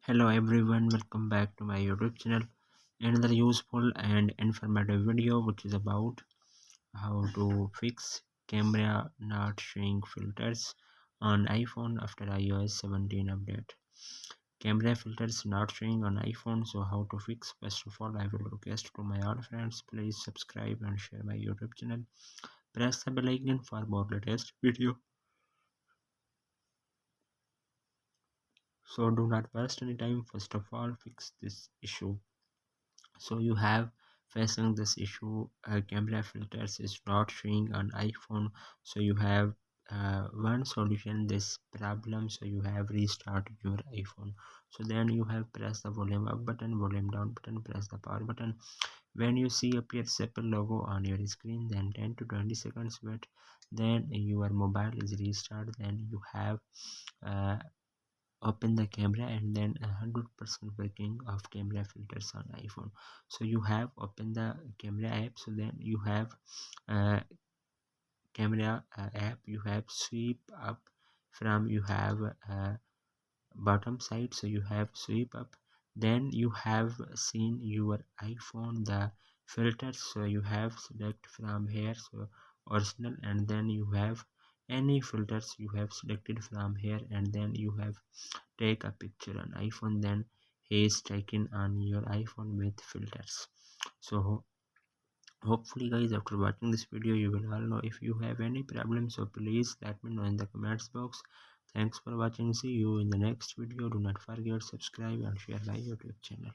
Hello everyone, welcome back to my YouTube channel. Another useful and informative video which is about how to fix camera not showing filters on iPhone after iOS 17 update. Camera filters not showing on iPhone, so how to fix? First of all, I will request to my all friends, please subscribe and share my YouTube channel. Press the bell icon for more latest video. So do not waste any time. First of all, fix this issue. So you have facing this issue, camera filters is not showing on iPhone. So you have one solution this problem. So you have restart your iPhone. So then you have press the volume up button, volume down button, press the power button. When you see appears Apple logo on your screen, then 10 to 20 seconds wait, then your mobile is restart. Then you have uh, open the camera and then 100% working of camera filters on iPhone. So you have open the camera app, so then you have uh, camera app, you have sweep up from, you have bottom side, so you have sweep up, then you have seen your iPhone the filters, so you have select from here, so original, and then you have any filters you have selected from here, and then you have take a picture on iPhone, then he is taken on your iPhone with filters. So hopefully guys, after watching this video you will all know. If you have any problem, so please let me know in the comments box. Thanks for watching, see you in the next video. Do not forget subscribe and share my YouTube channel.